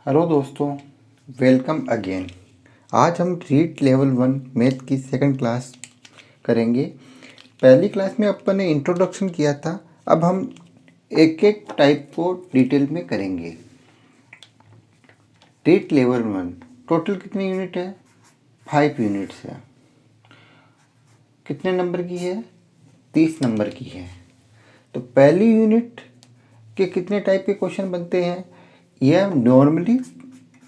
Hello दोस्तों, welcome again. आज हम रीट लेवल 1 मैथ की सेकंड क्लास करेंगे। पहली क्लास में अपन ने इंट्रोडक्शन किया था। अब हम एक एक टाइप को डिटेल में करेंगे। रीट लेवल 1 टोटल कितनी यूनिट है? 5 यूनिट्स है। कितने नंबर की है? 30 नंबर की है। तो पहली यूनिट के कितने टाइप के क्वेश्चन बनते हैं? यह नॉर्मली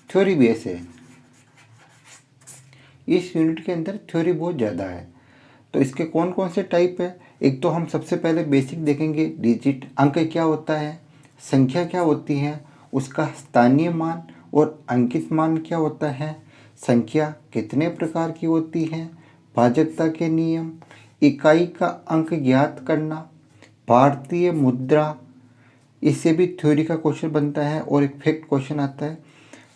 थ्योरी बेस है। इस यूनिट के अंदर थ्योरी बहुत ज़्यादा है। तो इसके कौन कौन से टाइप है? एक तो हम सबसे पहले बेसिक देखेंगे, डिजिट अंक क्या होता है, संख्या क्या होती है, उसका स्थानीय मान और अंकित मान क्या होता है, संख्या कितने प्रकार की होती है, भाजकता के नियम, इकाई का अंक ज्ञात करना, भारतीय मुद्रा, इससे भी थ्योरी का क्वेश्चन बनता है और एक फैक्ट क्वेश्चन आता है।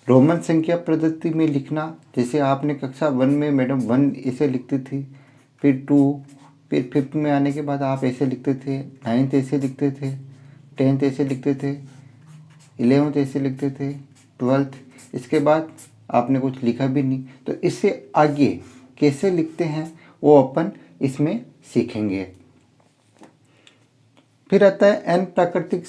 रोमन संख्या पद्धति में लिखना, जैसे आपने कक्षा 1 में मैडम 1 ऐसे लिखती थी, फिर 2, फिर 5th में आने के बाद आप ऐसे लिखते थे, 9th ऐसे लिखते थे, 10th ऐसे लिखते थे, 11th ऐसे लिखते थे, 12th, इसके बाद आपने कुछ लिखा भी नहीं। तो इससे आगे कैसे लिखते हैं वो अपन इसमें सीखेंगे। फिर आता है n प्राकृतिक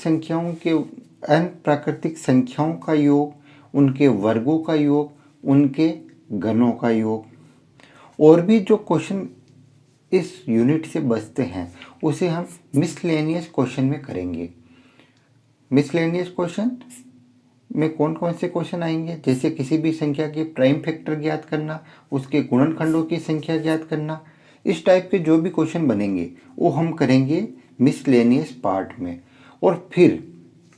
संख्याओं का योग, उनके वर्गों का योग, उनके घनों का योग। और भी जो क्वेश्चन इस यूनिट से बचते हैं उसे हम मिसलेनियस क्वेश्चन में करेंगे। मिसलेनियस क्वेश्चन में कौन कौन से क्वेश्चन आएंगे? जैसे किसी भी संख्या के प्राइम फैक्टर ज्ञात करना, उसके गुणनखंडों की संख्या ज्ञात करना, इस टाइप के जो भी क्वेश्चन बनेंगे वो हम करेंगे मिसलेनियस पार्ट में। और फिर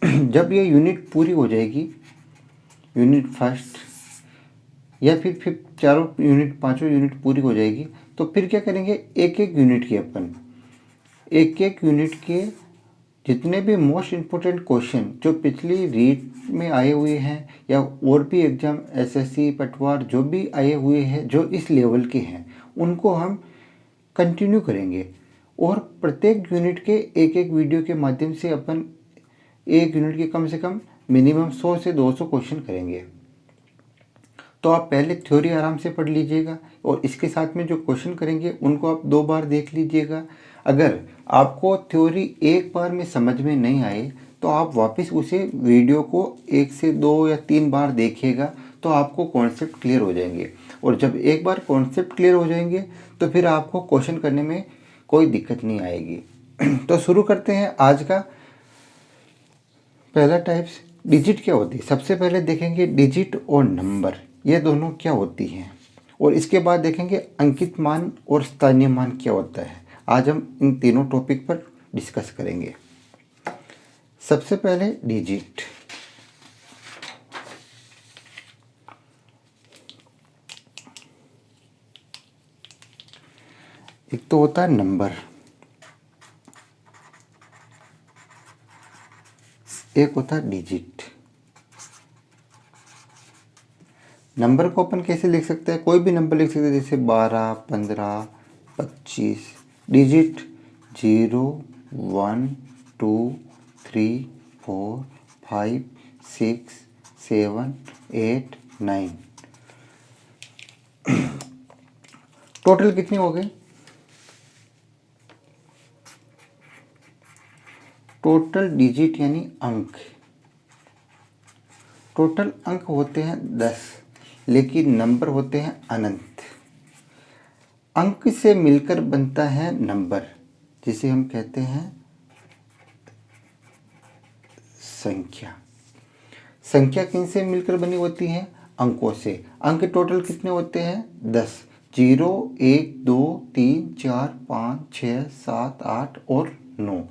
जब ये यूनिट पूरी हो जाएगी, यूनिट फर्स्ट या फिर चारों यूनिट, पांचों यूनिट पूरी हो जाएगी, तो फिर क्या करेंगे, एक एक यूनिट के अपन एक एक यूनिट के जितने भी मोस्ट इम्पोर्टेंट क्वेश्चन जो पिछली रीट में आए हुए हैं या और भी एग्जाम एसएससी पटवार जो भी आए हुए हैं जो इस लेवल के हैं, उनको हम कंटिन्यू करेंगे। और प्रत्येक यूनिट के एक एक वीडियो के माध्यम से अपन एक यूनिट के कम से कम मिनिमम 100 से 200 क्वेश्चन करेंगे। तो आप पहले थ्योरी आराम से पढ़ लीजिएगा और इसके साथ में जो क्वेश्चन करेंगे उनको आप 2 बार देख लीजिएगा। अगर आपको थ्योरी एक बार में समझ में नहीं आए तो आप वापस उसे वीडियो को 1 से 2 या 3 बार देखिएगा, तो आपको कॉन्सेप्ट क्लियर हो जाएंगे। और जब एक बार कॉन्सेप्ट क्लियर हो जाएंगे तो फिर आपको क्वेश्चन करने में कोई दिक्कत नहीं आएगी। तो शुरू करते हैं आज का पहला टाइप्स। डिजिट क्या होती है? सबसे पहले देखेंगे डिजिट और नंबर, ये दोनों क्या होती हैं, और इसके बाद देखेंगे अंकित मान और स्थानीय मान क्या होता है। आज हम इन तीनों टॉपिक पर डिस्कस करेंगे। सबसे पहले डिजिट। एक तो होता है नंबर, एक होता है डिजिट। नंबर को अपन कैसे लिख सकते हैं? कोई भी नंबर लिख सकते हैं, जैसे 12, 15, 25। डिजिट 0, 1, 2, 3, 4, 5, 6, 7, 8, 9। टोटल कितने हो गए? टोटल डिजिट यानी अंक, टोटल अंक होते हैं 10, लेकिन नंबर होते हैं अनंत। अंक से मिलकर बनता है नंबर, जिसे हम कहते हैं संख्या। संख्या किन से मिलकर बनी होती है? अंकों से। अंक टोटल कितने होते हैं? 10। 0, 1, 2, 3, 4, 5, 6, 7, 8 और 9।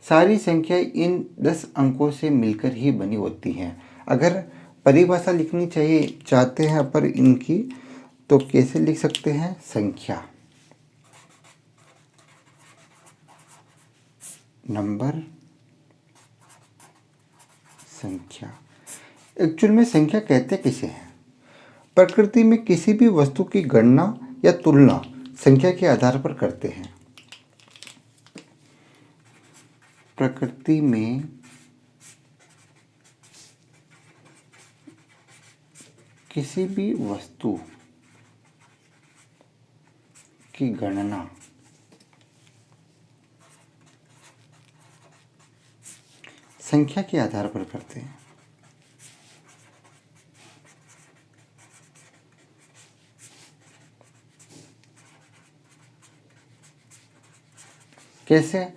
सारी संख्याएं इन 10 अंकों से मिलकर ही बनी होती हैं। अगर परिभाषा लिखनी चाहिए चाहते हैं पर इनकी, तो कैसे लिख सकते हैं? संख्या, नंबर, संख्या। एक्चुअल में संख्या कहते किसे हैं? प्रकृति में किसी भी वस्तु की गणना या तुलना संख्या के आधार पर करते हैं। प्रकृति में किसी भी वस्तु की गणना संख्या के आधार पर करते हैं। कैसे?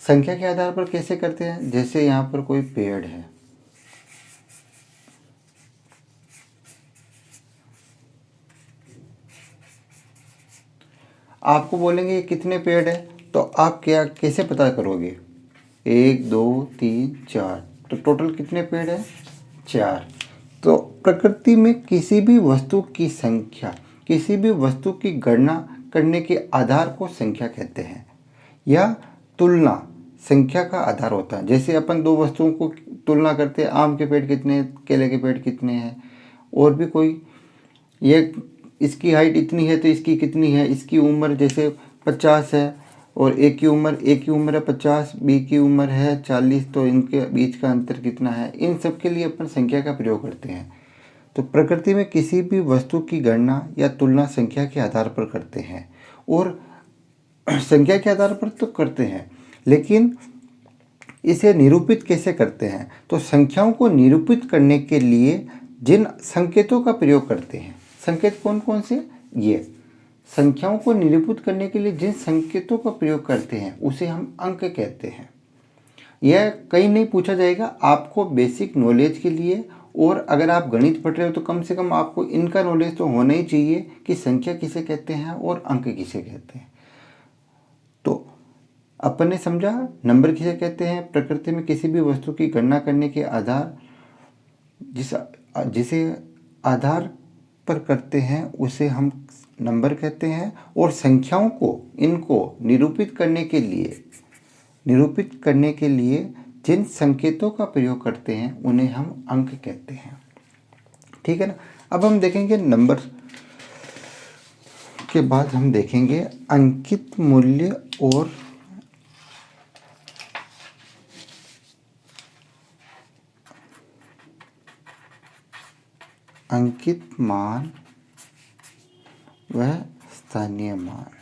संख्या के आधार पर कैसे करते हैं? जैसे यहाँ पर कोई पेड़ है, आपको बोलेंगे ये कितने पेड़ है, तो आप क्या कैसे पता करोगे? 1 2 3 4, तो टोटल कितने पेड़ है? 4। तो प्रकृति में किसी भी वस्तु की संख्या, किसी भी वस्तु की गणना करने के आधार को संख्या कहते हैं, या तुलना संख्या का आधार होता है। जैसे अपन दो वस्तुओं को तुलना करते हैं, आम के पेड़ कितने, केले के पेड़ कितने हैं, और भी कोई, ये इसकी हाइट इतनी है तो इसकी कितनी है, इसकी उम्र जैसे 50 है और एक की उम्र है 50, बी की उम्र है 40, तो इनके बीच का अंतर कितना है। इन सब के लिए अपन संख्या का प्रयोग करते हैं। तो प्रकृति में किसी भी वस्तु की गणना या तुलना संख्या के आधार पर करते हैं, और संख्या के आधार पर तो करते हैं, लेकिन इसे निरूपित कैसे करते हैं? तो संख्याओं को निरूपित करने के लिए जिन संकेतों का प्रयोग करते हैं, संकेत कौन कौन से? ये संख्याओं को निरूपित करने के लिए जिन संकेतों का प्रयोग करते हैं उसे हम अंक कहते हैं। यह कहीं नहीं पूछा जाएगा, आपको बेसिक नॉलेज के लिए, और अगर आप गणित पढ़ रहे हो तो कम से कम आपको इनका नॉलेज तो होना ही चाहिए कि संख्या किसे कहते हैं और अंक किसे कहते हैं। तो अपन ने समझा नंबर किसे कहते हैं। प्रकृति में किसी भी वस्तु की गणना करने के आधार, जिसे आधार पर करते हैं उसे हम नंबर कहते हैं, और संख्याओं को, इनको निरूपित करने के लिए जिन संकेतों का प्रयोग करते हैं उन्हें हम अंक कहते हैं। ठीक है ना। अब हम देखेंगे नंबर के बाद हम देखेंगे अंकित मूल्य और अंकित मान व स्थानीय मान।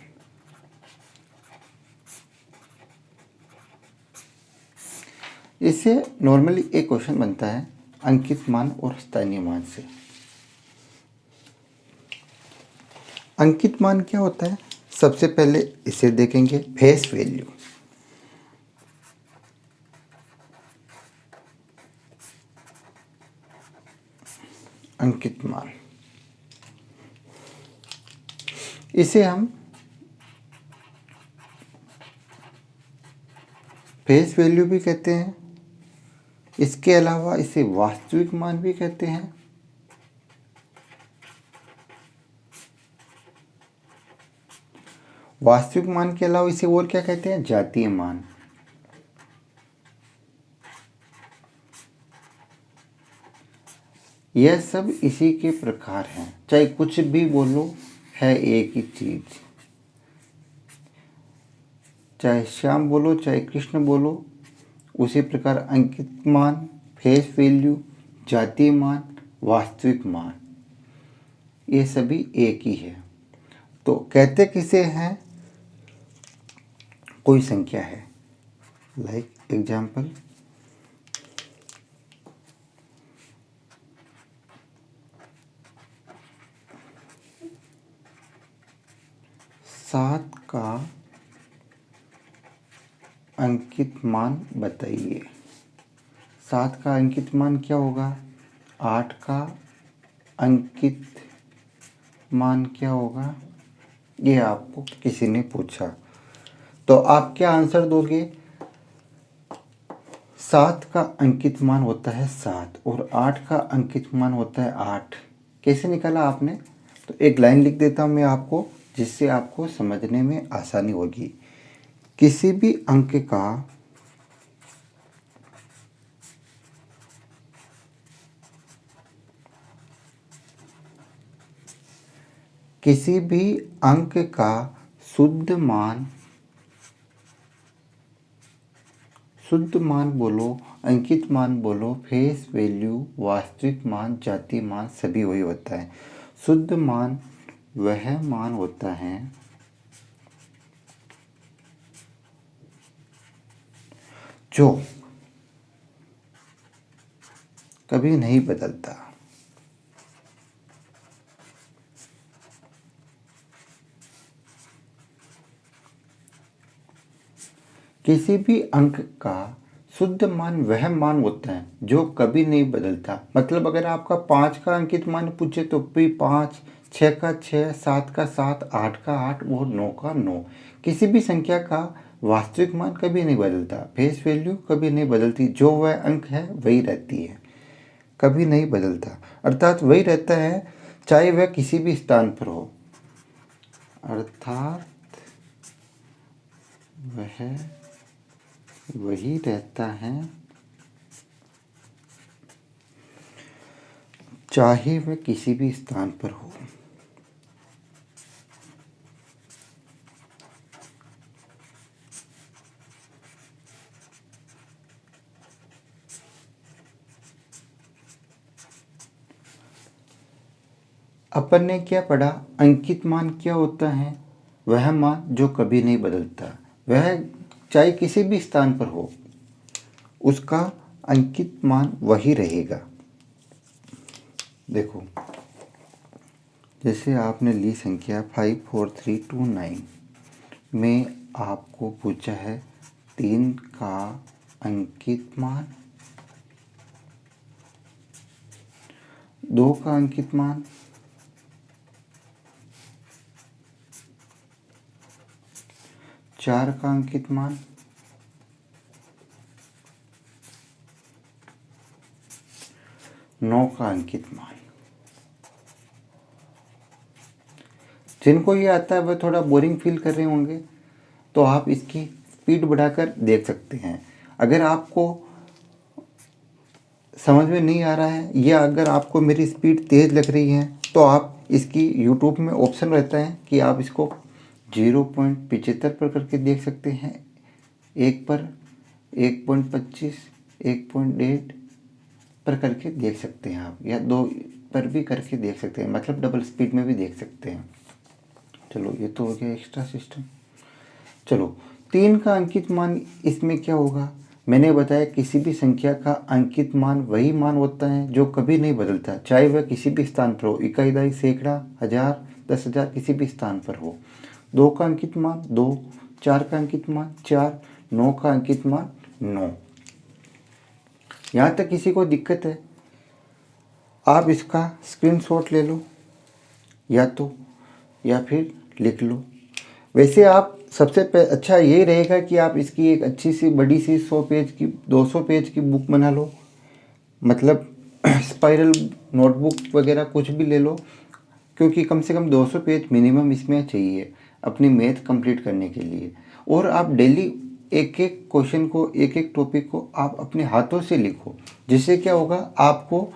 इससे नॉर्मली एक क्वेश्चन बनता है अंकित मान और स्थानीय मान से। अंकित मान क्या होता है? सबसे पहले इसे देखेंगे, फेस वैल्यू। अंकित मान, इसे हम फेस वैल्यू भी कहते हैं। इसके अलावा इसे वास्तविक मान भी कहते हैं। वास्तविक मान के अलावा इसे और क्या कहते हैं? जातीय मान। यह सब इसी के प्रकार हैं, चाहे कुछ भी बोलो, है एक ही चीज। चाहे श्याम बोलो चाहे कृष्ण बोलो, उसी प्रकार अंकित मान, फेस वैल्यू, जातीय मान, वास्तविक मान, ये सभी एक ही है। तो कहते किसे हैं? कोई संख्या है। लाइक एग्जाम्पल, सात का अंकित मान बताइए। 7 का अंकित मान क्या होगा? 8 का अंकित मान क्या होगा? ये आपको किसी ने पूछा, तो आप क्या आंसर दोगे? 7 का अंकित मान होता है 7 और 8 का अंकित मान होता है 8। कैसे निकाला आपने? तो एक लाइन लिख देता हूँ मैं आपको, जिससे आपको समझने में आसानी होगी। किसी भी अंक का शुद्ध मान बोलो, अंकित मान बोलो, फेस वैल्यू, वास्तविक मान, जाति मान, सभी वही होता है। शुद्ध मान वह मान होता है जो कभी नहीं बदलता। किसी भी अंक का शुद्ध मान वह मान होता है जो कभी नहीं बदलता। मतलब अगर आपका 5 का अंकित मान पूछे तो भी 5, 6 का 6, 7 का 7, 8 का 8 और 9 का 9। किसी भी संख्या का वास्तविक मान कभी नहीं बदलता, फेस वैल्यू कभी नहीं बदलती, जो वह अंक है वही रहती है, कभी नहीं बदलता। अर्थात वही रहता है चाहे वह किसी भी स्थान पर हो। अर्थात वह वही रहता है चाहे वह किसी भी स्थान पर हो। अपन ने क्या पढ़ा? अंकित मान क्या होता है? वह मान जो कभी नहीं बदलता। वह चाहे किसी भी स्थान पर हो, उसका अंकित मान वही रहेगा। देखो, जैसे आपने ली संख्या 54329 में आपको पूछा है 3 का अंकित मान, 2 का अंकित मान, 4 का अंकित मान, 9 का अंकित मान। जिनको ये आता है वह थोड़ा बोरिंग फील कर रहे होंगे, तो आप इसकी स्पीड बढ़ाकर देख सकते हैं। अगर आपको समझ में नहीं आ रहा है या अगर आपको मेरी स्पीड तेज़ लग रही है तो आप इसकी यूट्यूब में ऑप्शन रहता है कि आप इसको 0.75 पर करके देख सकते हैं, 1 पर, 1.25, 1.8 पर करके देख सकते हैं आप, या 2 पर भी करके देख सकते हैं, मतलब डबल स्पीड में भी देख सकते हैं। चलो ये तो हो गया एक्स्ट्रा सिस्टम। चलो 3 का अंकित मान, इसमें क्या होगा? मैंने बताया किसी भी संख्या का अंकित मान वही मान होता है जो कभी नहीं बदलता, चाहे वह किसी भी स्थान पर हो, इकाई, दहाई, सैकड़ा, हजार, 10,000, किसी भी स्थान पर हो। 2 का अंकित मान 2, 4 का अंकित मान 4, 9 का अंकित मान 9। यहाँ तक किसी को दिक्कत है आप इसका स्क्रीनशॉट ले लो या फिर लिख लो। वैसे आप सबसे अच्छा यही रहेगा कि आप इसकी एक अच्छी सी बड़ी सी 100 पेज की, 200 पेज की बुक बना लो, मतलब स्पाइरल नोटबुक वगैरह कुछ भी ले लो, क्योंकि कम से कम 200 पेज मिनिमम इसमें चाहिए अपनी मैथ कंप्लीट करने के लिए। और आप डेली एक एक क्वेश्चन को, एक एक टॉपिक को आप अपने हाथों से लिखो, जिससे क्या होगा, आपको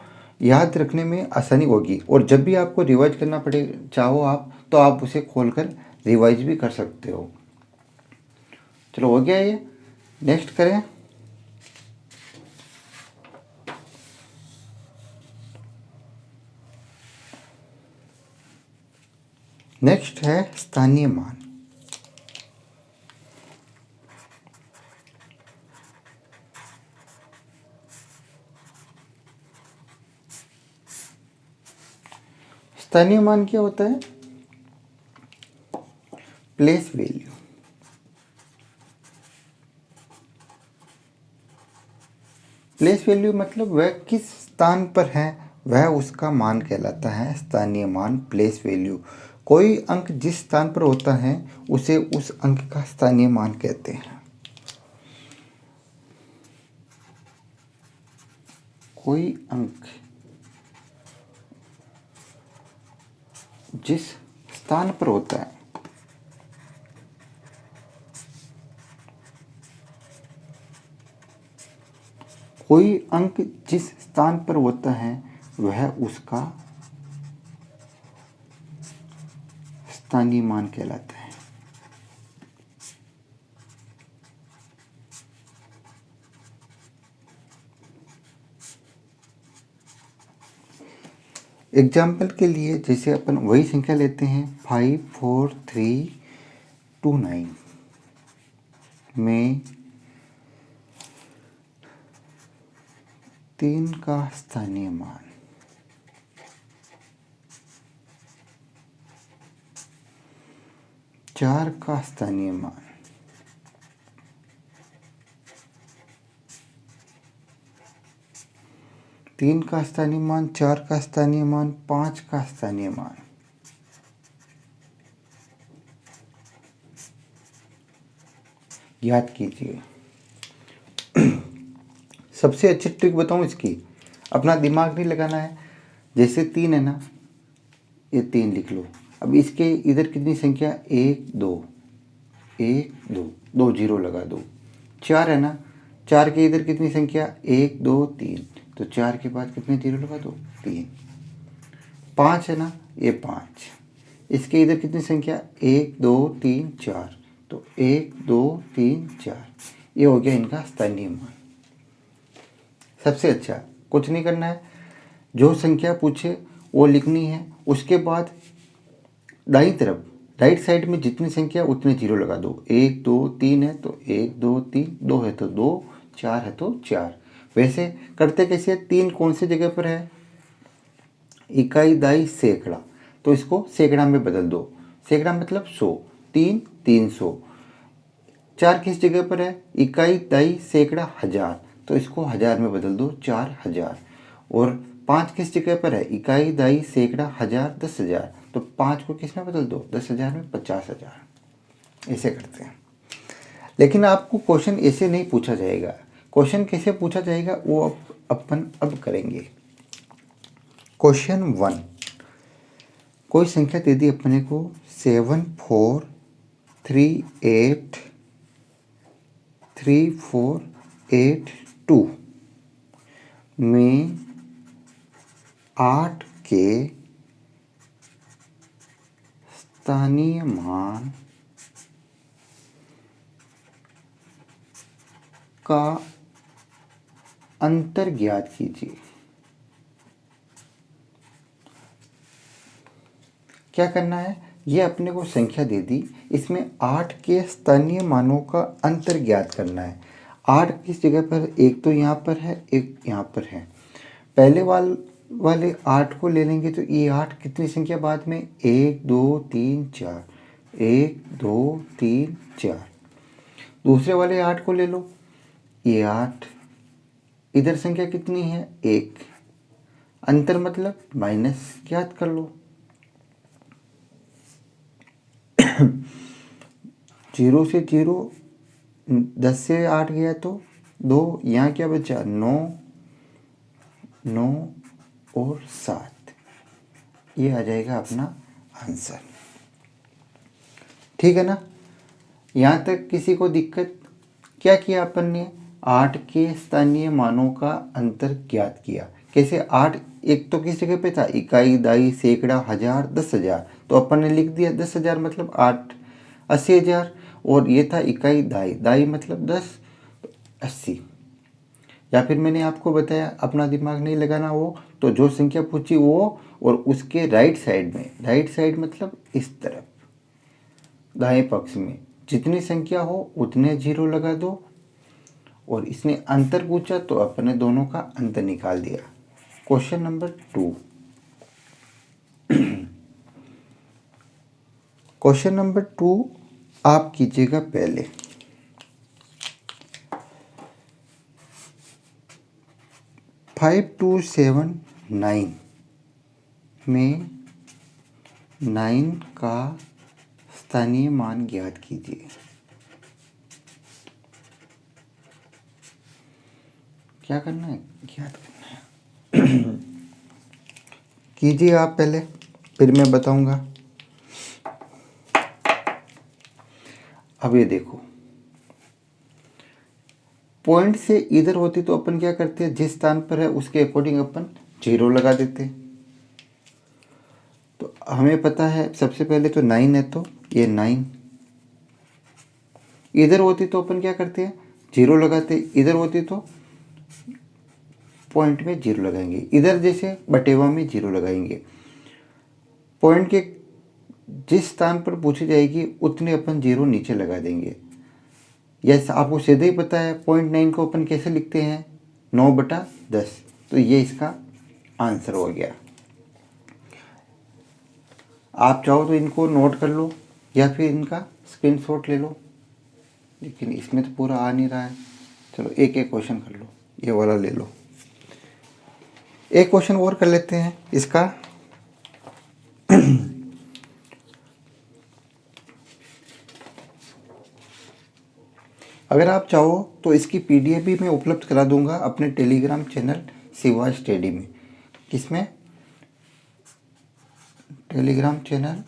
याद रखने में आसानी होगी। और जब भी आपको रिवाइज करना पड़े चाहो आप, तो आप उसे खोलकर रिवाइज भी कर सकते हो। चलो हो गया ये, नेक्स्ट करें। नेक्स्ट है स्थानीय मान। स्थानीय मान क्या होता है? Place value. प्लेस वैल्यू मतलब वह किस स्थान पर है वह उसका मान कहलाता है स्थानीय मान, प्लेस वैल्यू। कोई अंक जिस स्थान पर होता है उसे उस अंक का स्थानीय मान कहते हैं। कोई अंक जिस स्थान पर होता है कोई अंक जिस स्थान पर होता है वह उसका स्थानीय मान कहलाता है। एग्जाम्पल के लिए जैसे अपन वही संख्या लेते हैं 54329 में 3 का स्थानीय मान 4 का स्थानीय मान 3 का स्थानीय मान 4 का स्थानीय मान 5 का स्थानीय मान याद कीजिए। सबसे अच्छी ट्रिक बताऊं इसकी, अपना दिमाग नहीं लगाना है। जैसे 3 है ना, ये 3 लिख लो। अब इसके इधर कितनी संख्या 1 2 1 2 2 जीरो लगा दो। 4 है ना, 4 के इधर कितनी संख्या 1 2 3, तो 4 के बाद कितने जीरो लगा दो 3। 5 है ना, ये 5, इसके इधर कितनी संख्या 1 2 3 4, तो 1 2 3 4, ये हो गया इनका स्थानीय मान। सबसे अच्छा कुछ नहीं करना है, जो संख्या पूछे वो लिखनी है। उसके बाद दाईं तरफ राइट साइड में जितनी संख्या उतने जीरो लगा दो। 1 2 3 है तो 1 2 3, 2 है तो 2, 4 है तो 4। वैसे करते कैसे, 3 कौन सी जगह पर है, इकाई दाई सैकड़ा, तो इसको सैकड़ा में बदल दो। सैकड़ा मतलब 100, 3 300। 4 किस जगह पर है, इकाई दाई सैकड़ा हजार, तो इसको हजार में बदल दो 4000। और 5 किस जगह पर है, इकाई दाई सैकड़ा हजार 10,000, तो 5 को किस में बदल दो 10,000 में 50,000। ऐसे करते हैं। लेकिन आपको क्वेश्चन ऐसे नहीं पूछा जाएगा। क्वेश्चन कैसे पूछा जाएगा वो अपन अब करेंगे। क्वेश्चन 1, कोई संख्या दे दी अपने को 74383482 में 8 के स्थानीय मान का अंतर ज्ञात कीजिए। क्या करना है, ये अपने को संख्या दे दी, इसमें 8 के स्थानीय मानों का अंतर ज्ञात करना है। 8 किस जगह पर, एक तो यहाँ पर है, एक यहाँ पर है। पहले वाले 8 को ले लेंगे तो ये 8 कितनी संख्या बाद में 1 2 3 4, 1 2 3 4। दूसरे वाले 8 को ले लो, ये 8, इधर संख्या कितनी है 1, अंतर मतलब माइनस ज्ञात कर लो। 0 से 0, 10 से 8 गया तो 2, यहाँ क्या बचा 9 9 और 7, ये आ जाएगा अपना आंसर। ठीक है ना, यहाँ तक किसी को दिक्कत? क्या किया अपन ने, 8 के स्थानीय मानों का अंतर ज्ञात किया। कैसे, 8 एक तो किस जगह पे था, इकाई दाई सैकड़ा हजार 10,000, तो अपन ने लिख दिया 10,000 मतलब 8 80,000, और ये था इकाई दाई, दाई मतलब 10 तो 80। या फिर मैंने आपको बताया अपना दिमाग नहीं लगाना, वो तो जो संख्या पूछी वो, और उसके राइट साइड में, राइट साइड मतलब इस तरफ दाएं पक्ष में जितनी संख्या हो उतने जीरो लगा दो। और इसने अंतर पूछा तो अपने दोनों का अंतर निकाल दिया। क्वेश्चन नंबर 2, क्वेश्चन नंबर 2 आप कीजिएगा पहले। फाइव 2 7 9 में 9 का स्थानीय मान ज्ञात कीजिए। क्या करना है, ज्ञात करना है। कीजिए आप पहले, फिर मैं बताऊंगा। अब ये देखो, पॉइंट से इधर होती तो अपन क्या करते हैं, जिस स्थान पर है उसके अकॉर्डिंग अपन जीरो लगा देते। तो हमें पता है सबसे पहले तो 9 है तो ये 9, इधर होती तो अपन क्या करते हैं जीरो लगाते, इधर होती तो पॉइंट में 0 लगाएंगे, इधर जैसे बटेवा में 0 लगाएंगे। पॉइंट के जिस स्थान पर पूछी जाएगी उतने अपन 0 नीचे लगा देंगे। यस, आपको सीधे ही पता है 0.9 को अपन कैसे लिखते हैं, 9/10। तो ये इसका आंसर हो गया। आप चाहो तो इनको नोट कर लो या फिर इनका स्क्रीनशॉट ले लो, लेकिन इसमें तो पूरा आ नहीं रहा है। चलो एक एक क्वेश्चन कर लो, ये वाला ले लो। एक क्वेश्चन और कर लेते हैं इसका। अगर आप चाहो तो इसकी PDF भी मैं उपलब्ध करा दूंगा अपने टेलीग्राम चैनल शिवाय स्टडी में। किसमें? टेलीग्राम चैनल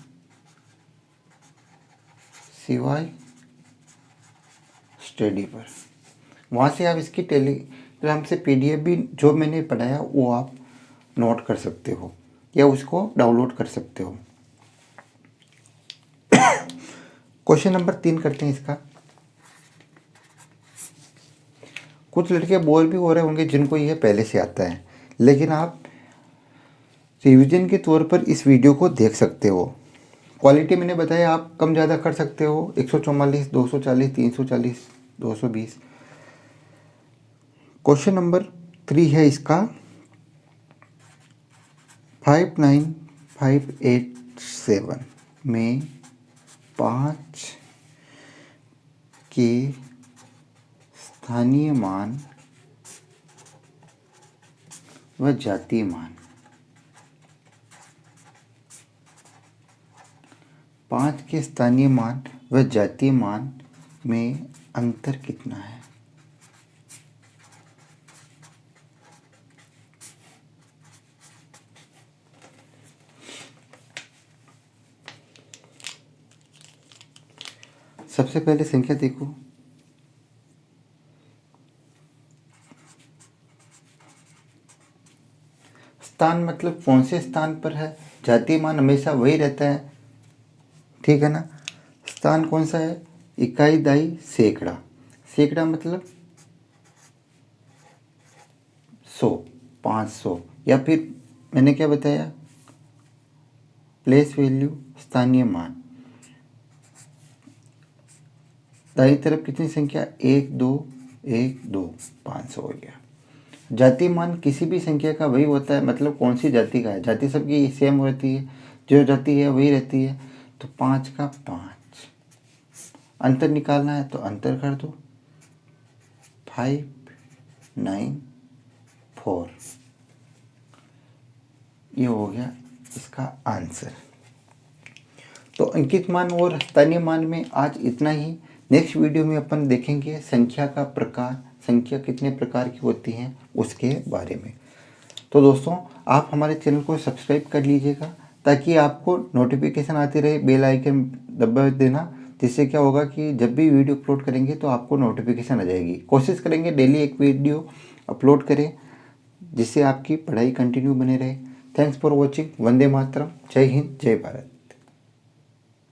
शिवाय स्टडी पर। वहाँ से आप इसकी टेलीग्राम से PDF भी जो मैंने पढ़ाया वो आप नोट कर सकते हो या उसको डाउनलोड कर सकते हो। क्वेश्चन नंबर 3 करते हैं इसका। कुछ लड़के बोर भी हो रहे होंगे जिनको यह पहले से आता है, लेकिन आप रिवीजन के तौर पर इस वीडियो को देख सकते हो। क्वालिटी मैंने बताया, आप कम ज़्यादा कर सकते हो, 144, 240, 340, 220। क्वेश्चन नंबर 3 है इसका। 59587 में 5 के स्थानीय मान व जातीय मान, 5 के स्थानीय मान व जातीय मान में अंतर कितना है? सबसे पहले संख्या देखो। स्थान मतलब कौन से स्थान पर है, जातीय मान हमेशा वही रहता है, ठीक है ना। स्थान कौन सा है? इकाई, दाई, सैकड़ा। सैकड़ा मतलब 100, 500, या फिर मैंने क्या बताया, प्लेस वैल्यू, स्थानीय मान। दाई तरफ कितनी संख्या? 1 2 1 2, 500 हो गया। जाति मान किसी भी संख्या का वही होता है, मतलब कौन सी जाति का है। जाति सबकी सेम होती है, जो जाति है वही रहती है। तो 5 का 5। अंतर निकालना है तो अंतर कर दो, 594। ये हो गया इसका आंसर। तो अंकित मान और स्थानीय मान में आज इतना ही। नेक्स्ट वीडियो में अपन देखेंगे संख्या का प्रकार, संख्या कितने प्रकार की होती हैं उसके बारे में। तो दोस्तों, आप हमारे चैनल को सब्सक्राइब कर लीजिएगा ताकि आपको नोटिफिकेशन आती रहे। बेल आइकन दबा देना, जिससे क्या होगा कि जब भी वीडियो अपलोड करेंगे तो आपको नोटिफिकेशन आ जाएगी। कोशिश करेंगे डेली एक वीडियो अपलोड करें, जिससे आपकी पढ़ाई कंटिन्यू बने रहे। Thanks for watching. वंदे मातरम। जय हिंद, जय भारत।